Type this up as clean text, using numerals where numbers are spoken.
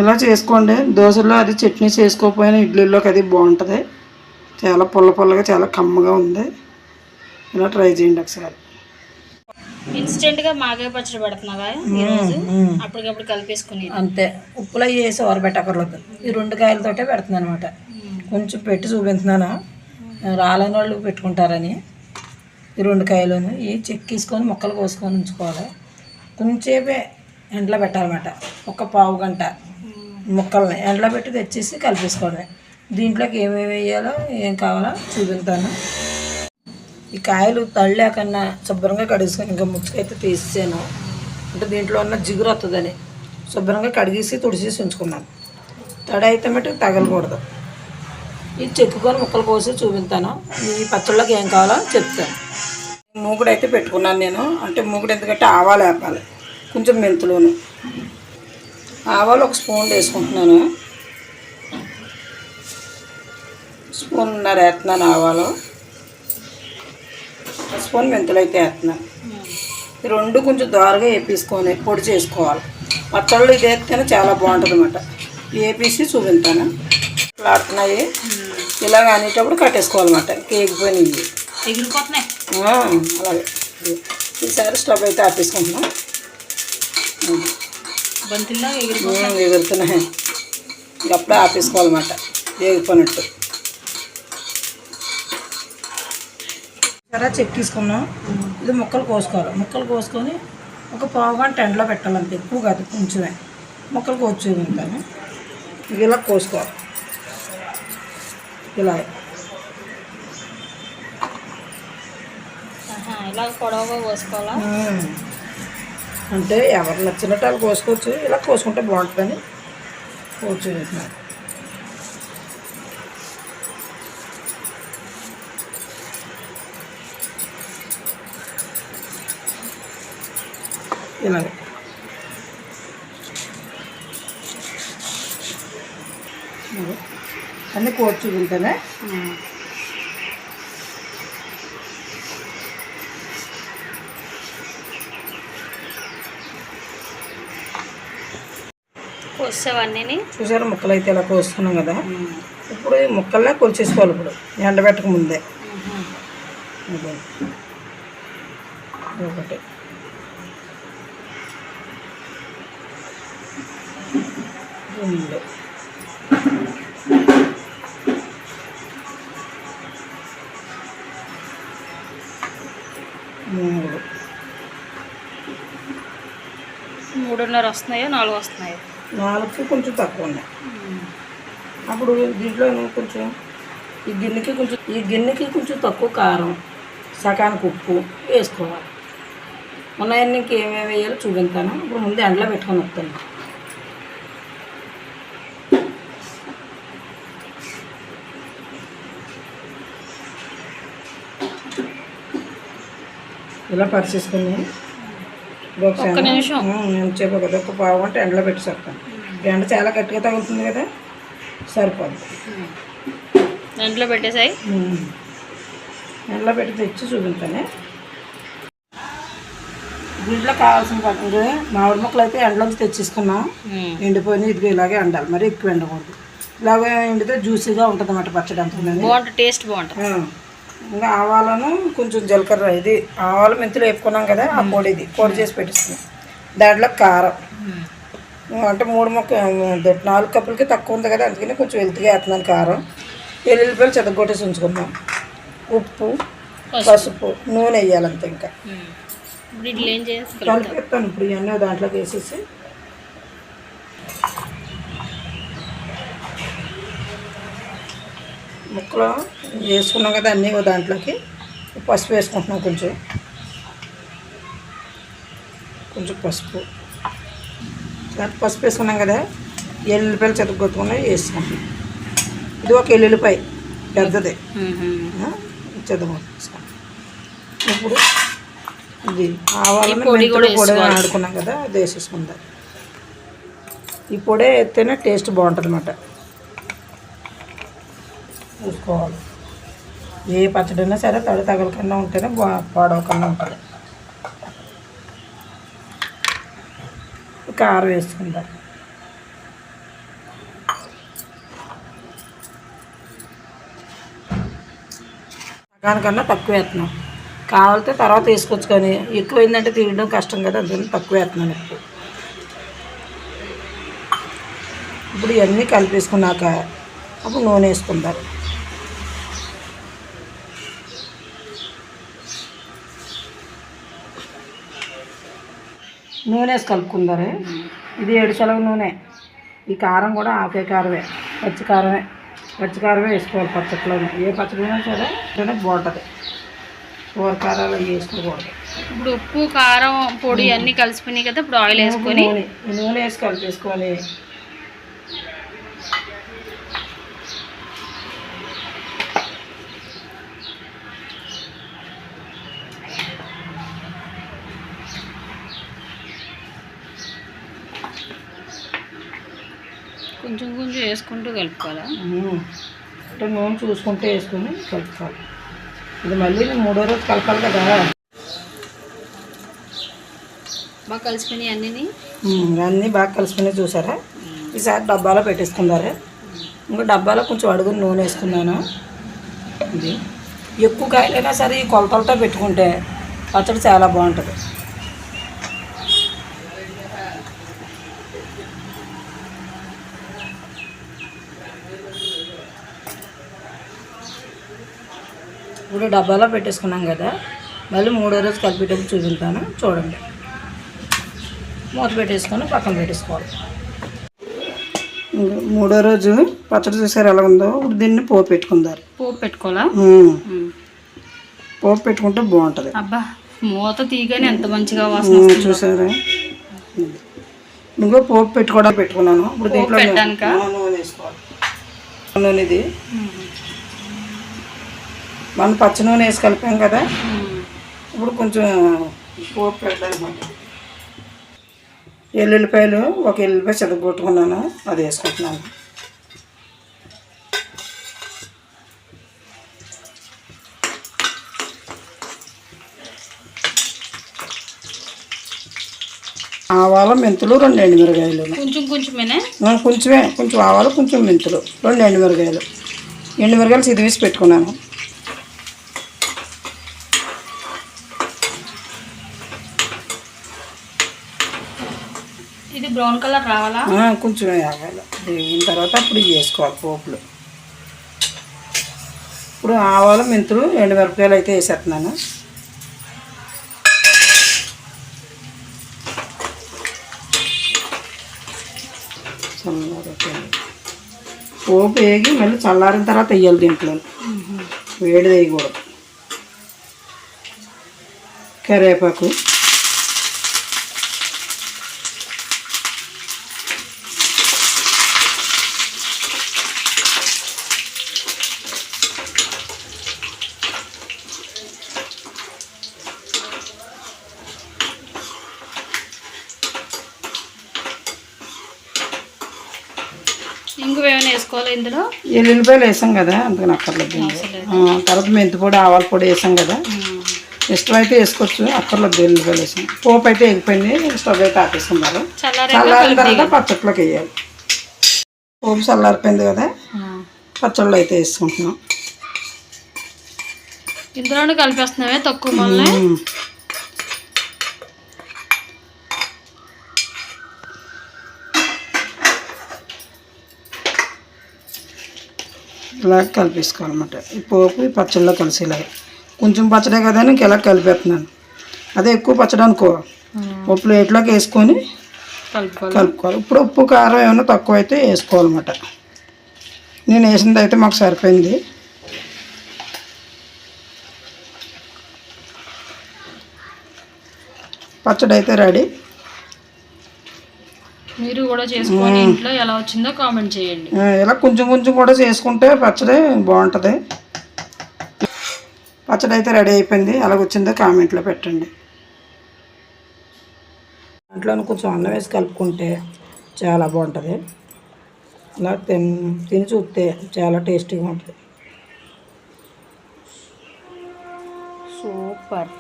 ఇలా చేసుకోండి. దోశల్లో అది చట్నీ చేసుకోకపోయినా ఇడ్లీలోకి అది బాగుంటుంది. చాలా పుల్ల పుల్లగా చాలా కమ్మగా ఉంది. ఇలా ట్రై చేయండి ఒకసారి. ఇన్స్టెంట్గా మాగాయ పచ్చడి పెడుతున్నావా ఈరోజు? అప్పటికప్పుడు కలిపేసుకుని అంతే. ఉప్పులో వేసి ఊరబెట్టకర్లేదు. ఈ 2 కాయలతోటే పెడుతున్నాను అనమాట. కొంచెం పెట్టి చూపించున్నాను, రాలేని వాళ్ళు పెట్టుకుంటారని. ఈ 2 కాయలను ఈ చెక్కేసుకొని ముక్కలు కోసుకొని ఉంచుకోవాలి. కొంచెంసేపే ఎండలో పెట్టాలన్నమాట. ఒక పావు గంట ముక్కల్ని ఎండలో పెట్టి తెచ్చేసి కలిపేసుకోవడమే. దీంట్లోకి ఏమేమి వేయాలో ఏం కావాలో చూపిస్తాను. ఈ కాయలు తళ్ళేకన్నా శుభ్రంగా కడిగేసుకొని, ఇంకా ముచ్చుకైతే తీసేసాను అంటే దీంట్లో ఉన్న జిగురు వస్తుందని శుభ్రంగా కడిగేసి తుడిచేసి ఉంచుకున్నాను. తడి అయితే మటుకు తగలకూడదు. ఇది చెక్కుకొని ముక్కలు కోసి చూపిస్తాను. ఈ పచ్చళ్ళకి ఏం కావాలో చెప్తాను. మూగుడు అయితే పెట్టుకున్నాను నేను. అంటే మూగుడు ఎందుకంటే ఆవాలు వేపాలి, కొంచెం మెంతులును. ఆవాలు 1 స్పూన్ వేసుకుంటున్నాను. స్పూన్నర వేస్తున్నాను ఆవాలు. 1 స్పూన్ మెంతులు అయితే వేస్తున్నాను. ఈ 2 కొంచెం దోరగా వేపేసుకొని పొడి చేసుకోవాలి. పచ్చళ్ళు ఇది వేస్తేనే చాలా బాగుంటుంది అన్నమాట. వేపేసి చూపిస్తాను. ఆడుతున్నాయి ఇలాగ అనేటప్పుడు కట్టేసుకోవాలన్నమాట. కేగిపోయినాయి ఎగిరిపోతున్నాయి. అలాగే ఈసారి స్టవ్ అయితే ఆపేసుకుంటున్నాం. బంతిల్లో ఎగురుతున్నాయి. అప్పుడే ఆపేసుకోవాలన్నమాట వేగిపోయినట్టు. సరే చెక్కేసుకున్నాం. ఇది ముక్కలు కోసుకోవాలి. ముక్కలు కోసుకొని ఒక పావు గంట ఎండలో పెట్టాలంటే, ఎక్కువ కాదు, కొంచెమే. ముక్కలు కోసి చూపించాను. ఇలా కోసుకోవాలి. ఇలా పొడవుగా కోసుకోవాలా? అంటే ఎవరు నచ్చినట్టు వాళ్ళు కోసుకోవచ్చు. ఇలా కోసుకుంటే బాగుంటుందని కోసి చూపిస్తున్నాను. ఇలాగే అన్నీ కోసి చూపించానే. కోసేవన్నీ చూసారు ముక్కలు అయితే ఇలా కోస్తున్నాం కదా. ఇప్పుడు ఈ ముక్కల్లా కొలిచేసుకోవాలి. ఇప్పుడు ఎండబెట్టక ముందే ఒకటి 2 3 3.5 వస్తున్నాయో 4 వస్తున్నాయో? 4కి కొంచెం తక్కువ ఉన్నాయి. అప్పుడు దీంట్లో కొంచెం ఈ గిన్నెకి కొంచెం తక్కువ కారం, సకానికి ఉప్పు వేసుకోవాలి. ఉన్నాయన్నీ ఇంకేమేమి వేయాలో చూపిస్తాను. ఇప్పుడు ముందు ఎండలో పెట్టుకొని వస్తాను. ఇలా పరిచేసుకుని ఒక్క నిమిషం నేను చెప్పు కదా, ఒక పావు గంట ఎండలో పెట్టేస్తాను. ఎండ చాలా గట్టిగా తగులుతుంది కదా, సరిపోదు. ఎండలో పెట్టేసాయి. ఎండలో పెట్టి తెచ్చి చూపించాను. దీంట్లో కావాల్సిన పక్కన మామిడి ముక్కలు అయితే ఎండలోంచి తెచ్చేసుకున్నాం. ఎండిపోయినాయి. ఇదిగో ఇలాగే ఎండాలి, మరి ఎక్కువ ఎండకూడదు. ఇలాగే ఎండితే జ్యూసీగా ఉంటుంది అన్నమాట పచ్చడి. అంత టేస్ట్ బాగుంటుంది. ఇంకా ఆవాలను కొంచెం జీలకర్ర, ఇది ఆవాలు మెంతులు వేపుకున్నాం కదా, ఆ పొడి చేసి పెట్టిస్తున్నాం. దాంట్లో కారం అంటే 4 కప్పులకి తక్కువ ఉంది కదా, అందుకని కొంచెం వెళ్తుగా వేస్తున్నాను కారం. వెల్లుల్లిపాయలు చెదగొట్టేసి ఉంచుకున్నాం. ఉప్పు, పసుపు, నూనె వేయాలంతే. ఇంకా కలిపేస్తాను. ఇప్పుడు ఇవన్నీ దాంట్లోకి వేసేసి ముక్కలు వేసుకున్నాం కదా అన్నీ దాంట్లోకి పసుపు వేసుకుంటున్నాం. కొంచెం పసుపు వేసుకున్నాం కదా. ఎల్లుల్లిపాయలు చెదగొట్టుకున్నాయి వేసుకుంటున్నాం. ఇది ఒక ఎల్లుల్లిపాయ పెద్దది చెదగొట్టుకుంటాం. ఇప్పుడు ఇది ఆవాలని పొడి ఆడుకున్నాం కదా, అది వేసేసుకుందాం. ఈ పొడి వేస్తేనే టేస్ట్ బాగుంటుంది అన్నమాట. చూసుకోవాలి. ఏ పచ్చడైనా సరే తడి తగలకుండా ఉంటేనే పాడవకుండా ఉంటుంది. కారం వేసుకుందాం. దానికన్నా తక్కువ వేస్తున్నాం. కావాలితే తర్వాత వేసుకోవచ్చు, కానీ ఎక్కువైందంటే తీయడం కష్టం కదా, అందుకని తక్కువ వేస్తున్నాను ఇప్పుడు. ఇప్పుడు ఇవన్నీ కలిపేసుకున్నాక అప్పుడు నూనె వేసుకుంటారు. నూనె వేసి కలుపుకుంటారు. ఇది 7 శనగ నూనె. ఈ కారం కూడా ఆకే కారమే, పచ్చికారమే వేసుకోవాలి పచ్చట్లో. ఏ పచ్చడినా సరే ఇట్లనే బాగుంటుంది. కూర కారాలు అవి వేసుకోకూడదు. ఇప్పుడు ఉప్పు కారం పొడి అన్నీ కలిసిపోయినాయి కదా, ఇప్పుడు ఆయిల్ వేసుకొని నూనె వేసి కలిపేసుకోవాలి. కొంచెం కొంచెం వేసుకుంటూ కలుపుకోవాలా? అంటే నూనె చూసుకుంటే వేసుకొని కలుపుకోవాలి. ఇది మళ్ళీ నేను 3వ రోజు కలపాలి కదా. బాగా కలిసిపోయినాయి అన్నీ బాగా కలిసిపోయినాయి చూసారా. ఈసారి డబ్బాలో పెట్టేసుకున్నారా. ఇంకా డబ్బాలో కొంచెం అడుగుని నూనె వేసుకున్నాను. ఇది ఎక్కువ కాయలైనా సరే ఈ కొలతలతో పెట్టుకుంటే పచ్చడి చాలా బాగుంటుంది. ఇప్పుడు డబ్బాలో పెట్టేసుకున్నాం కదా, మళ్ళీ 3వ రోజు కలిపేటప్పుడు చూపిస్తాను చూడండి. మూత పెట్టేసుకొని పక్కన పెట్టేసుకోవాలి. 3వ రోజు పచ్చడి చూసారు ఎలా ఉందో. ఇప్పుడు దీన్ని పోపు పెట్టుకుందారు. పోపు పెట్టుకోవాలా? పోపు పెట్టుకుంటే బాగుంటుంది. అబ్బా, మూత తీయగానే ఎంత మంచిగా వాసన చూసారా. ఇంకో పోపు పెట్టుకున్నాను. ఇప్పుడు దీంట్లో నూనె వేసుకోవాలి. నూనె ఇది మనం పచ్చి నూనె వేసి కలిపాం కదా. ఇప్పుడు కొంచెం పోపు పెట్టాలన్నమాట. ఎల్లుల్లిపాయలు 1 ఎల్లుల్లిపాయ చెదగొట్టుకున్నాను, అది వేసుకుంటున్నాను. ఆవాలు మెంతులు 2 ఎండుమిరగాయలు. కొంచెం ఆవాలు కొంచెం మెంతులు 2 ఎండుమిరగాయలు చిదివేసి పెట్టుకున్నాను. ఇది బ్రౌన్ కలర్ రావాలా? కొంచెం ఆగాలి. దీని తర్వాత అప్పుడు వేసుకోవాలి పోపులు. ఇప్పుడు ఆవాలు మెంతులు ఎండుమిరపకాయలు అయితే వేసేస్తున్నాను. పోపు వేగి మళ్ళీ చల్లారిన తర్వాత వేయాలి. దీంట్లో వేడి వేయకూడదు. కరివేపాకు, ఇంకేమైనా వేసుకోవాలి ఇందులో? ఎల్లుల్లిపాయలు వేసాం కదా, అందుకని అక్కర్లేదు. తర్వాత మెంతి పొడి ఆవాల పొడి వేసాం కదా, ఇష్టమైతే వేసుకోవచ్చు, అక్కర్లేదు. ఎల్లుల్లిపాయలు వేసాం. పోపు అయితే ఎగిపోయింది. స్టవ్ అయితే ఆపేసుకున్నారు. చల్లారిన తర్వాత పచ్చట్లోకి వేయాలి. పోపు చల్లారిపోయింది కదా, పచ్చళ్ళు అయితే వేసుకుంటున్నాం. ఇందులోనే కలిపేస్తున్నావే తక్కువ మళ్ళీ. ఇలా కలిపేసుకోవాలన్నమాట. ఈ పోపు ఈ పచ్చళ్ళలో కలిసేలాగా. కొంచెం పచ్చడే కదా అని ఇలా కలిపేస్తున్నాను. అదే ఎక్కువ పచ్చడి అనుకో, ఒక ప్లేట్లోకి వేసుకొని కలుపుకోవాలి. ఇప్పుడు ఉప్పు కారం ఏమైనా తక్కువ అయితే వేసుకోవాలన్నమాట. నేను వేసింది అయితే మాకు సరిపోయింది. పచ్చడి అయితే రెడీ. మీరు కూడా చేసుకొని ఇంట్లో ఎలా వచ్చిందో కామెంట్ చేయండి. ఇలా కొంచెం కొంచెం కూడా చేసుకుంటే పచ్చడి బాగుంటుంది. పచ్చడి అయితే రెడీ అయిపోయింది. ఎలా వచ్చిందో కామెంట్లో పెట్టండి. దాంట్లో కొంచెం అన్నం వేసి కలుపుకుంటే చాలా బాగుంటుంది. అలా తిని చూస్తే చాలా టేస్టీగా ఉంటుంది. సూపర్.